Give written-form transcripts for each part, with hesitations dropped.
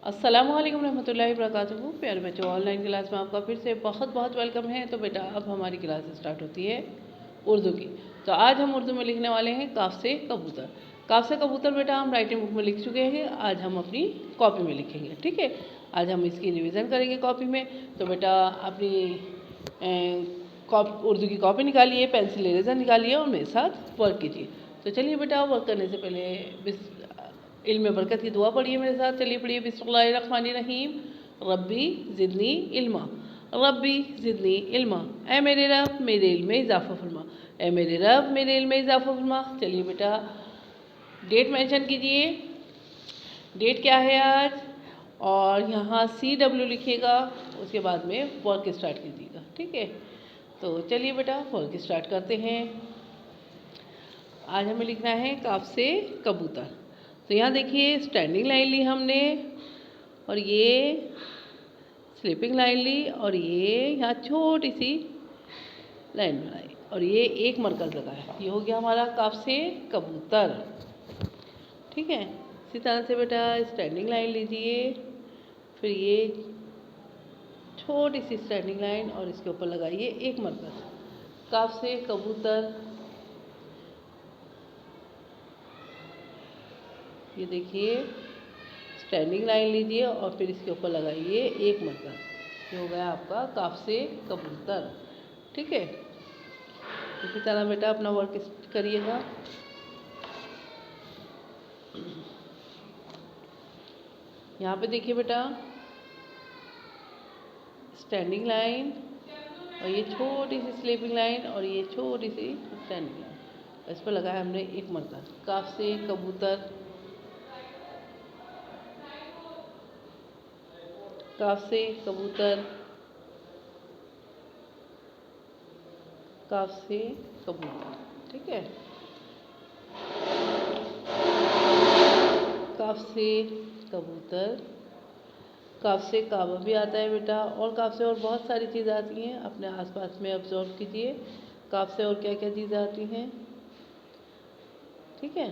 अस्सलामुअलैकुम रहमतुल्लाहि वबरकातुहू। प्यारे बच्चों, ऑनलाइन क्लास में आपका फिर से बहुत बहुत वेलकम है। तो बेटा अब हमारी क्लास स्टार्ट होती है उर्दू की। तो आज हम उर्दू में लिखने वाले हैं काफ से कबूतर। काफ से कबूतर बेटा हम राइटिंग बुक में लिख चुके हैं, आज हम अपनी कॉपी में लिखेंगे। ठीक है, आज हम इसकी रिविज़न करेंगे कॉपी में। तो बेटा अपनी उर्दू की कॉपी निकालिए, पेंसिल इरेजर निकालिए और मेरे साथ वर्क कीजिए। तो चलिए बेटा, वर्क करने से पहले इल्म में बरकत की दुआ पढ़िए मेरे साथ। चलिए पढ़िए, बिस्मिल्लाहिर्रहमानिर्रहीम। रब्बी ज़िदनी इल्मा, रब्बी ज़िदनी इल्मा। ऐ मेरे रब मेरे इल्म में इजाफ़ा फरमा, ऐ मेरे रब मेरे इल्म में इजाफ़ा फरमा। चलिए बेटा, डेट मेंशन कीजिए, डेट क्या है आज, और यहाँ CW लिखिएगा, उसके बाद में वर्क स्टार्ट कीजिएगा। ठीक है, तो चलिए बेटा वर्क स्टार्ट करते हैं। आज हमें लिखना है काफ से कबूतर। तो यहाँ देखिए, स्टैंडिंग लाइन ली हमने, और ये स्लीपिंग लाइन ली, और ये यहाँ छोटी सी लाइन बनाई, और ये एक मरकज़ लगाया। ये हो गया हमारा काफ से कबूतर। ठीक है, इसी तरह से बेटा स्टैंडिंग लाइन लीजिए, फिर ये छोटी सी स्टैंडिंग लाइन, और इसके ऊपर लगाइए एक मरकज़। काफ से कबूतर, ये देखिए स्टैंडिंग लाइन लीजिए और फिर इसके ऊपर लगाइए एक मरकज़। ये हो गया आपका काफ से कबूतर। ठीक है, इसी तरह बेटा अपना वर्क करिएगा। यहाँ पे देखिए बेटा, स्टैंडिंग लाइन, और ये छोटी सी स्लीपिंग लाइन, और ये छोटी सी स्टैंडिंग लाइन, इस पर लगाया हमने एक मरकज़। काफ से कबूतर, काफ से कबूतर, काफ से कबूतर। ठीक है, काफ से कबूतर, काफ से काबा भी आता है बेटा, और काफ से और बहुत सारी चीज़ें आती हैं। अपने आसपास में ऑब्जर्व कीजिए काफ से और क्या क्या चीज़ें आती हैं। ठीक है,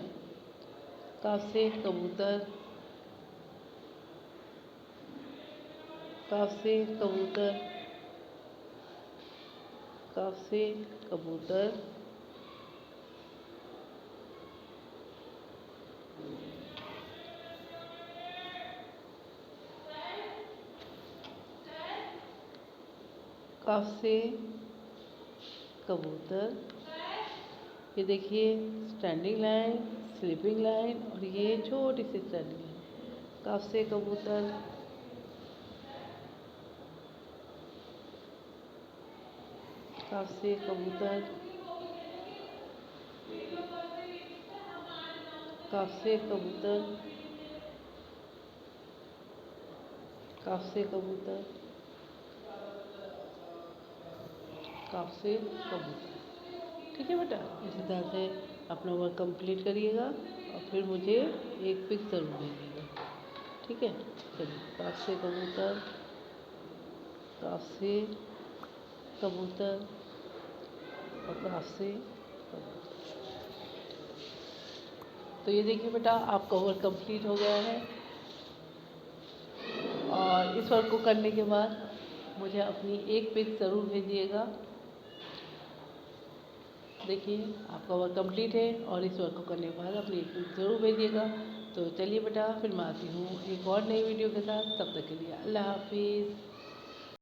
काफ से कबूतर, काफ से कबूतर, काफ से कबूतर, काफ से कबूतर। ये देखिए स्टैंडिंग लाइन, स्लीपिंग लाइन, और ये छोटी सी स्टैंडिंग लाइन। काफ से कबूतर, काफ से कबूतर, काफ से कबूतर, काफ से कबूतर, काफ से कबूतर। ठीक है बेटा, इसी तरह से अपना वर्क कंप्लीट करिएगा और फिर मुझे एक पिक ज़रूर भेजिएगा। ठीक है, चलिए काफ से कबूतर, काफ से कबूतर, और काफ से कबूतर। तो ये देखिए बेटा, आपका वर्क कंप्लीट हो गया है, और इस वर्क को करने के बाद मुझे अपनी एक पिक ज़रूर भेजिएगा। देखिए आपका वर्क कंप्लीट है, और इस वर्क को करने के बाद अपनी एक पिक ज़रूर भेजिएगा। तो चलिए बेटा, फिर मैं आती हूँ एक और नई वीडियो के साथ। तब तक के लिए अल्लाह हाफिज़।